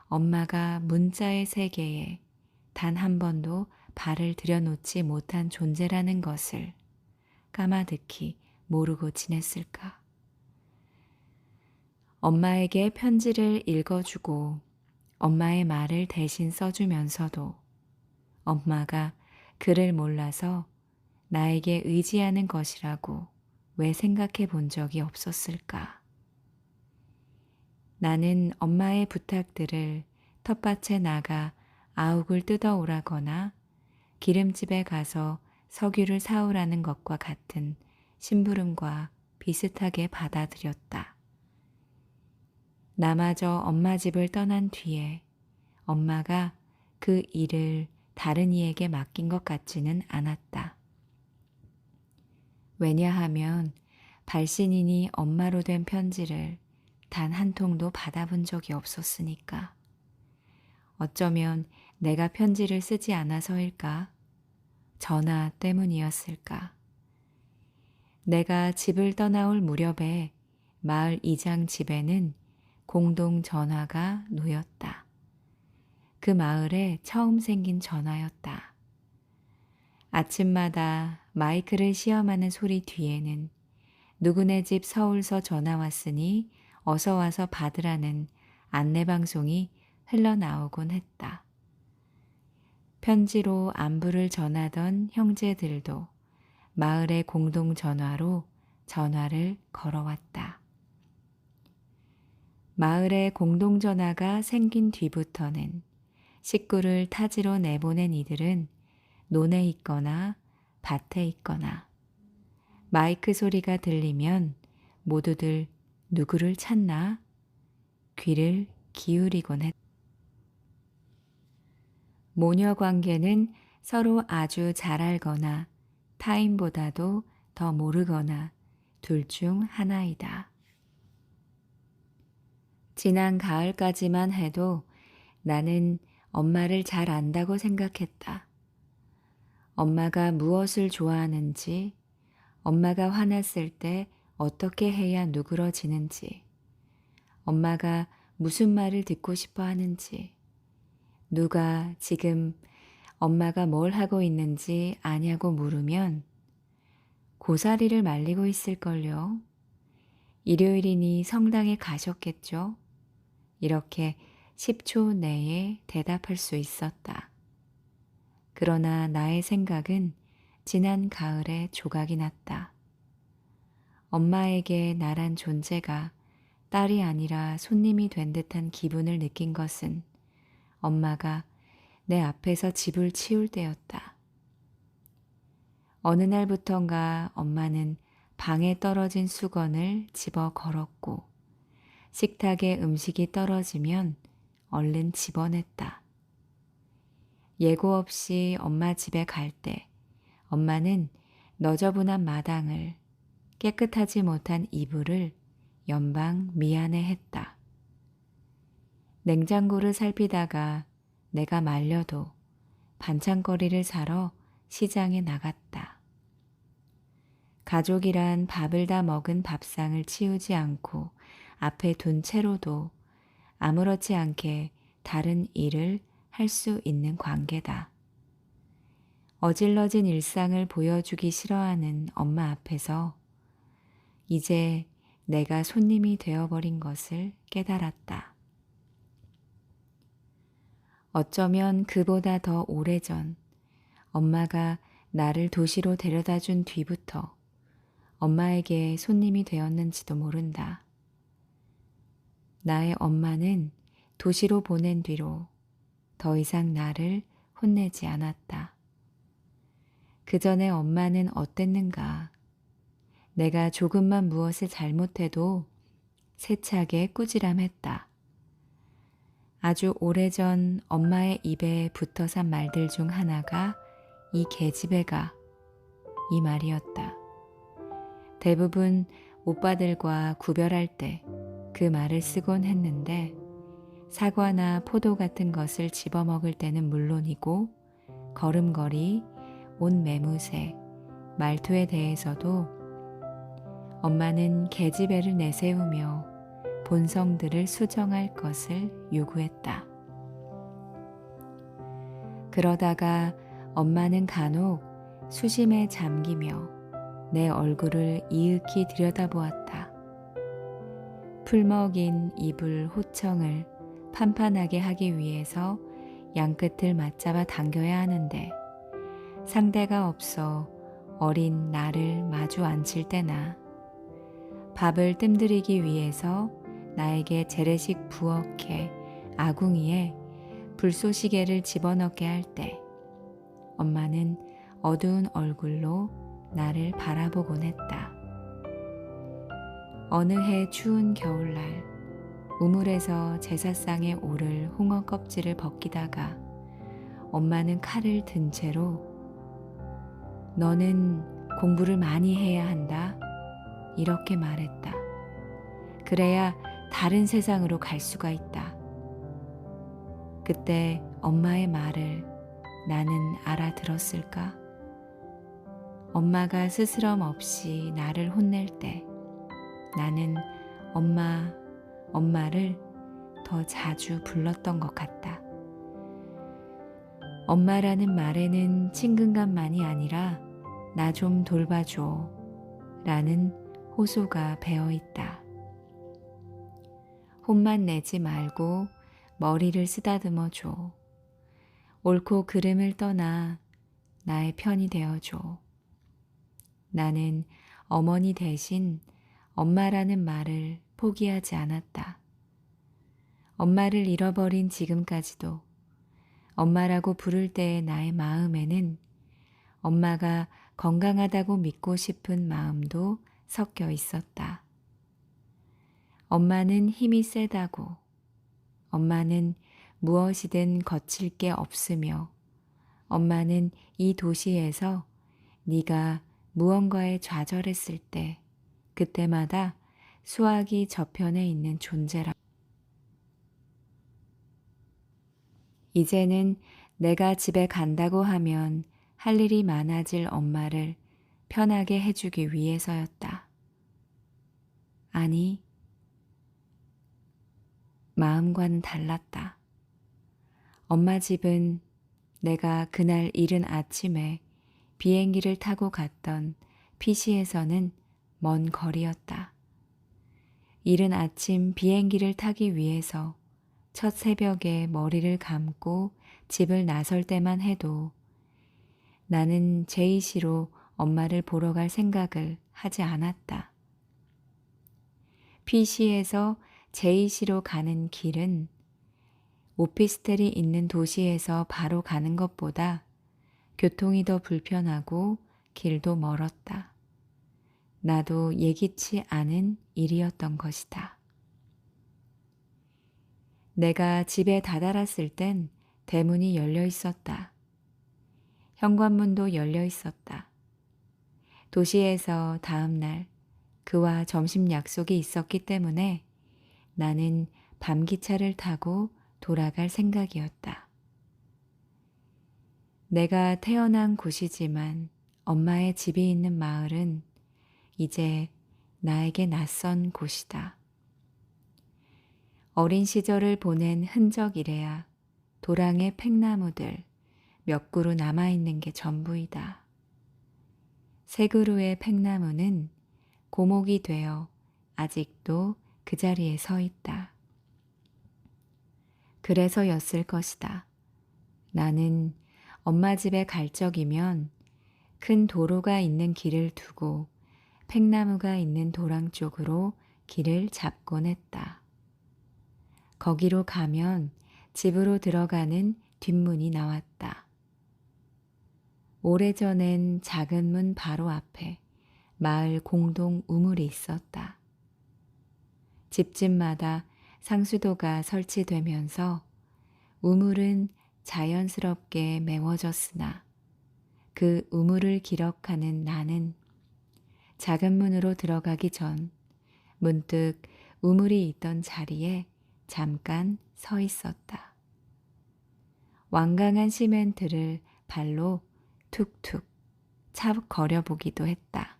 엄마가 문자의 세계에 단 한 번도 발을 들여놓지 못한 존재라는 것을 까마득히 모르고 지냈을까? 엄마에게 편지를 읽어주고 엄마의 말을 대신 써주면서도 엄마가 그를 몰라서 나에게 의지하는 것이라고 왜 생각해 본 적이 없었을까? 나는 엄마의 부탁들을 텃밭에 나가 아욱을 뜯어오라거나 기름집에 가서 석유를 사오라는 것과 같은 심부름과 비슷하게 받아들였다. 나마저 엄마 집을 떠난 뒤에 엄마가 그 일을 다른 이에게 맡긴 것 같지는 않았다. 왜냐하면 발신인이 엄마로 된 편지를 단 한 통도 받아본 적이 없었으니까. 어쩌면 내가 편지를 쓰지 않아서일까? 전화 때문이었을까? 내가 집을 떠나올 무렵에 마을 이장 집에는 공동 전화가 놓였다. 그 마을에 처음 생긴 전화였다. 아침마다 마이크를 시험하는 소리 뒤에는 누구네 집 서울서 전화 왔으니 어서 와서 받으라는 안내방송이 흘러나오곤 했다. 편지로 안부를 전하던 형제들도 마을의 공동전화로 전화를 걸어왔다. 마을의 공동전화가 생긴 뒤부터는 식구를 타지로 내보낸 이들은 논에 있거나 밭에 있거나 마이크 소리가 들리면 모두들 누구를 찾나 귀를 기울이곤 했다. 모녀 관계는 서로 아주 잘 알거나 타인보다도 더 모르거나 둘 중 하나이다. 지난 가을까지만 해도 나는 엄마를 잘 안다고 생각했다. 엄마가 무엇을 좋아하는지, 엄마가 화났을 때 어떻게 해야 누그러지는지, 엄마가 무슨 말을 듣고 싶어 하는지, 누가 지금 엄마가 뭘 하고 있는지 아냐고 물으면 고사리를 말리고 있을걸요. 일요일이니 성당에 가셨겠죠? 이렇게 10초 내에 대답할 수 있었다. 그러나 나의 생각은 지난 가을에 조각이 났다. 엄마에게 나란 존재가 딸이 아니라 손님이 된 듯한 기분을 느낀 것은 엄마가 내 앞에서 집을 치울 때였다. 어느 날부턴가 엄마는 방에 떨어진 수건을 집어 걸었고 식탁에 음식이 떨어지면 얼른 집어냈다. 예고 없이 엄마 집에 갈 때 엄마는 너저분한 마당을 깨끗하지 못한 이불을 연방 미안해했다. 냉장고를 살피다가 내가 말려도 반찬거리를 사러 시장에 나갔다. 가족이란 밥을 다 먹은 밥상을 치우지 않고 앞에 둔 채로도 아무렇지 않게 다른 일을 할 수 있는 관계다. 어질러진 일상을 보여주기 싫어하는 엄마 앞에서 이제 내가 손님이 되어버린 것을 깨달았다. 어쩌면 그보다 더 오래전 엄마가 나를 도시로 데려다 준 뒤부터 엄마에게 손님이 되었는지도 모른다. 나의 엄마는 도시로 보낸 뒤로 더 이상 나를 혼내지 않았다. 그 전에 엄마는 어땠는가? 내가 조금만 무엇을 잘못해도 세차게 꾸지람했다. 아주 오래전 엄마의 입에 붙어 산 말들 중 하나가 이 계집애가 이 말이었다. 대부분 오빠들과 구별할 때 그 말을 쓰곤 했는데 사과나 포도 같은 것을 집어먹을 때는 물론이고 걸음걸이, 옷 매무새, 말투에 대해서도 엄마는 계집애를 내세우며 본성들을 수정할 것을 요구했다. 그러다가 엄마는 간혹 수심에 잠기며 내 얼굴을 이윽히 들여다보았다. 풀먹인 이불 호청을 판판하게 하기 위해서 양끝을 맞잡아 당겨야 하는데 상대가 없어 어린 나를 마주 앉힐 때나 밥을 뜸들이기 위해서 나에게 재래식 부엌에 아궁이에 불쏘시개를 집어넣게 할 때 엄마는 어두운 얼굴로 나를 바라보곤 했다. 어느 해 추운 겨울날 우물에서 제사상에 오를 홍어 껍질을 벗기다가 엄마는 칼을 든 채로 너는 공부를 많이 해야 한다. 이렇게 말했다. 그래야 다른 세상으로 갈 수가 있다. 그때 엄마의 말을 나는 알아들었을까? 엄마가 스스럼 없이 나를 혼낼 때 나는 엄마를 더 자주 불렀던 것 같다. 엄마라는 말에는 친근감만이 아니라 나 좀 돌봐줘 라는 호소가 배어 있다. 혼만 내지 말고 머리를 쓰다듬어 줘. 옳고 그름을 떠나 나의 편이 되어줘. 나는 어머니 대신 엄마라는 말을 포기하지 않았다. 엄마를 잃어버린 지금까지도 엄마라고 부를 때의 나의 마음에는 엄마가 건강하다고 믿고 싶은 마음도 섞여 있었다. 엄마는 힘이 세다고, 엄마는 무엇이든 거칠 게 없으며, 엄마는 이 도시에서 네가 무언가에 좌절했을 때 그때마다 수학이 저편에 있는 존재라. 이제는 내가 집에 간다고 하면 할 일이 많아질 엄마를 편하게 해주기 위해서였다. 아니, 마음과는 달랐다. 엄마 집은 내가 그날 이른 아침에 비행기를 타고 갔던 피시에서는 먼 거리였다. 이른 아침 비행기를 타기 위해서 첫 새벽에 머리를 감고 집을 나설 때만 해도 나는 제이시로 엄마를 보러 갈 생각을 하지 않았다. 피시에서 제이시로 가는 길은 오피스텔이 있는 도시에서 바로 가는 것보다 교통이 더 불편하고 길도 멀었다. 나도 예기치 않은 일이었던 것이다. 내가 집에 다다랐을 땐 대문이 열려 있었다. 현관문도 열려 있었다. 도시에서 다음 날 그와 점심 약속이 있었기 때문에 나는 밤기차를 타고 돌아갈 생각이었다. 내가 태어난 곳이지만 엄마의 집이 있는 마을은 이제 나에게 낯선 곳이다. 어린 시절을 보낸 흔적이래야 도랑의 팽나무들 몇 그루 남아있는 게 전부이다. 세 그루의 팽나무는 고목이 되어 아직도 그 자리에 서 있다. 그래서였을 것이다. 나는 엄마 집에 갈 적이면 큰 도로가 있는 길을 두고 팽나무가 있는 도랑 쪽으로 길을 잡곤 했다. 거기로 가면 집으로 들어가는 뒷문이 나왔다. 오래전엔 작은 문 바로 앞에 마을 공동 우물이 있었다. 집집마다 상수도가 설치되면서 우물은 자연스럽게 메워졌으나 그 우물을 기록하는 나는 작은 문으로 들어가기 전 문득 우물이 있던 자리에 잠깐 서 있었다. 완강한 시멘트를 발로 툭툭 차거려 보기도 했다.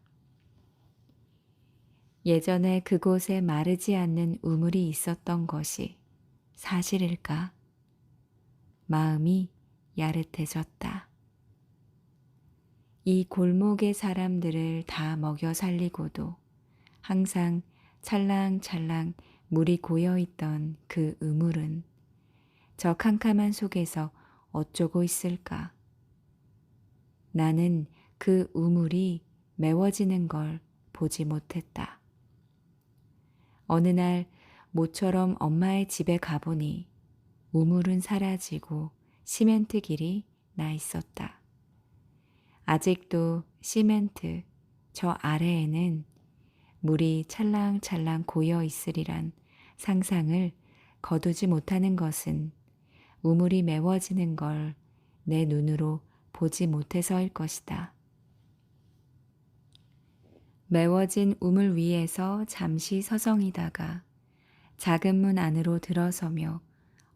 예전에 그곳에 마르지 않는 우물이 있었던 것이 사실일까? 마음이 야릇해졌다. 이 골목의 사람들을 다 먹여 살리고도 항상 찰랑찰랑 물이 고여있던 그 우물은 저 캄캄한 속에서 어쩌고 있을까? 나는 그 우물이 메워지는 걸 보지 못했다. 어느 날 모처럼 엄마의 집에 가보니 우물은 사라지고 시멘트 길이 나 있었다. 아직도 시멘트 저 아래에는 물이 찰랑찰랑 고여 있으리란 상상을 거두지 못하는 것은 우물이 메워지는 걸 내 눈으로 보지 못해서일 것이다. 메워진 우물 위에서 잠시 서성이다가 작은 문 안으로 들어서며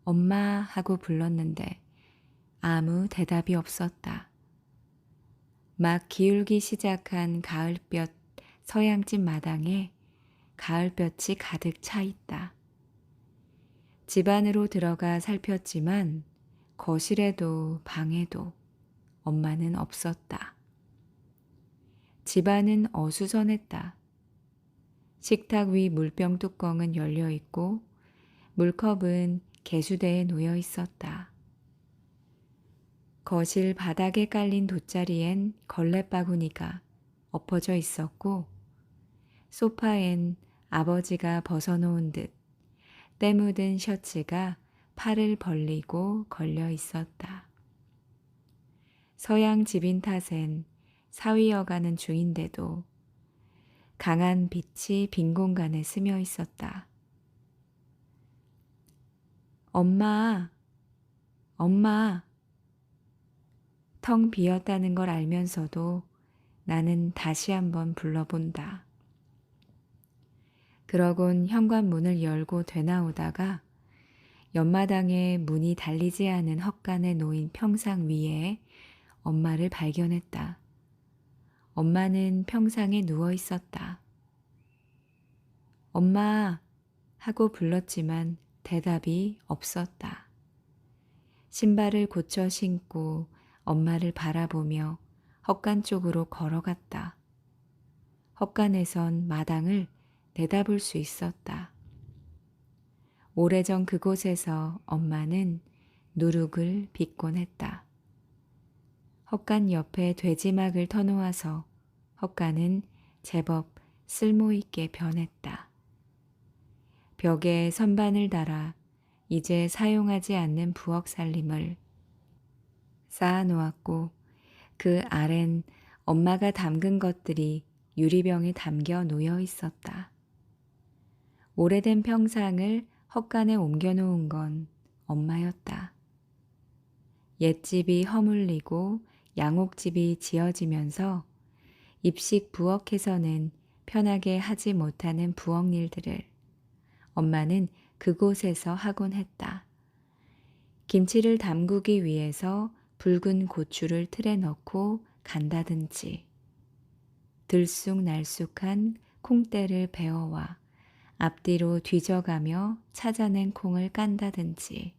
엄마 하고 불렀는데 아무 대답이 없었다. 막 기울기 시작한 가을볕 서양집 마당에 가을볕이 가득 차 있다. 집 안으로 들어가 살폈지만 거실에도 방에도 엄마는 없었다. 집안은 어수선했다. 식탁 위 물병 뚜껑은 열려 있고 물컵은 개수대에 놓여 있었다. 거실 바닥에 깔린 돗자리엔 걸레바구니가 엎어져 있었고 소파엔 아버지가 벗어놓은 듯 때 묻은 셔츠가 팔을 벌리고 걸려 있었다. 서양 집인 탓엔 사위여가는 중인데도 강한 빛이 빈 공간에 스며 있었다. 엄마, 엄마. 텅 비었다는 걸 알면서도 나는 다시 한번 불러본다. 그러곤 현관문을 열고 되나오다가 옆마당에 문이 달리지 않은 헛간에 놓인 평상 위에 엄마를 발견했다. 엄마는 평상에 누워 있었다. 엄마 하고 불렀지만 대답이 없었다. 신발을 고쳐 신고 엄마를 바라보며 헛간 쪽으로 걸어갔다. 헛간에선 마당을 내다볼 수 있었다. 오래전 그곳에서 엄마는 누룩을 빚곤 했다. 헛간 옆에 돼지막을 터놓아서 헛간은 제법 쓸모있게 변했다. 벽에 선반을 달아 이제 사용하지 않는 부엌 살림을 쌓아놓았고 그 아랜 엄마가 담근 것들이 유리병에 담겨 놓여 있었다. 오래된 평상을 헛간에 옮겨놓은 건 엄마였다. 옛집이 허물리고 양옥집이 지어지면서 입식 부엌에서는 편하게 하지 못하는 부엌 일들을 엄마는 그곳에서 하곤 했다. 김치를 담그기 위해서 붉은 고추를 틀에 넣고 간다든지, 들쑥날쑥한 콩대를 베어와 앞뒤로 뒤져가며 찾아낸 콩을 깐다든지,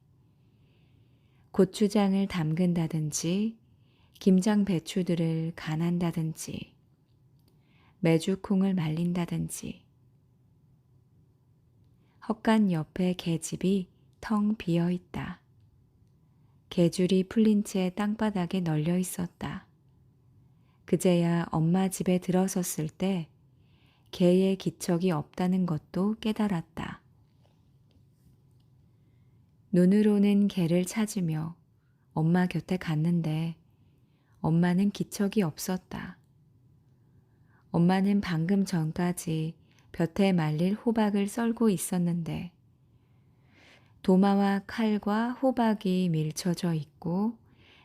고추장을 담근다든지, 김장 배추들을 간한다든지, 메주콩을 말린다든지, 헛간 옆에 개집이 텅 비어 있다. 개줄이 풀린 채 땅바닥에 널려 있었다. 그제야 엄마 집에 들어섰을 때 개의 기척이 없다는 것도 깨달았다. 눈으로는 개를 찾으며 엄마 곁에 갔는데 엄마는 기척이 없었다. 엄마는 방금 전까지 볕에 말릴 호박을 썰고 있었는데 도마와 칼과 호박이 밀쳐져 있고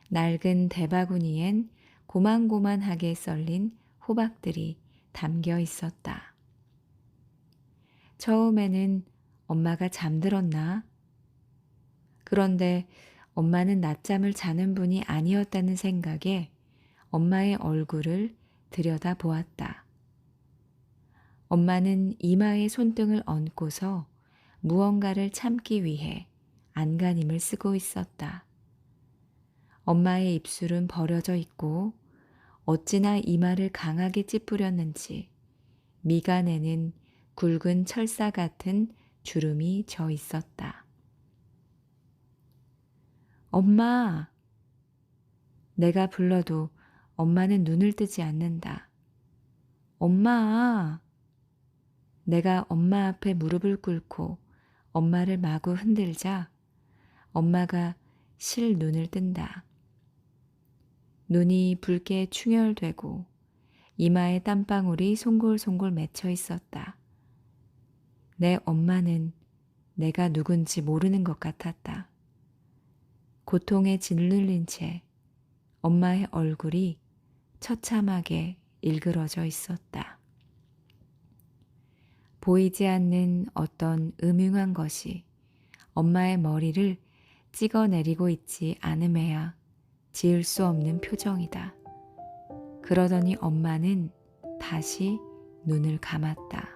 낡은 대바구니엔 고만고만하게 썰린 호박들이 담겨 있었다. 처음에는 엄마가 잠들었나? 그런데 엄마는 낮잠을 자는 분이 아니었다는 생각에 엄마의 얼굴을 들여다보았다. 엄마는 이마에 손등을 얹고서 무언가를 참기 위해 안간힘을 쓰고 있었다. 엄마의 입술은 벌어져 있고 어찌나 이마를 강하게 찌푸렸는지 미간에는 굵은 철사 같은 주름이 져 있었다. 엄마! 내가 불러도 엄마는 눈을 뜨지 않는다. 엄마! 내가 엄마 앞에 무릎을 꿇고 엄마를 마구 흔들자 엄마가 실 눈을 뜬다. 눈이 붉게 충혈되고 이마에 땀방울이 송골송골 맺혀 있었다. 내 엄마는 내가 누군지 모르는 것 같았다. 고통에 짓눌린 채 엄마의 얼굴이 처참하게 일그러져 있었다. 보이지 않는 어떤 음흉한 것이 엄마의 머리를 찍어내리고 있지 않음에야 지을 수 없는 표정이다. 그러더니 엄마는 다시 눈을 감았다.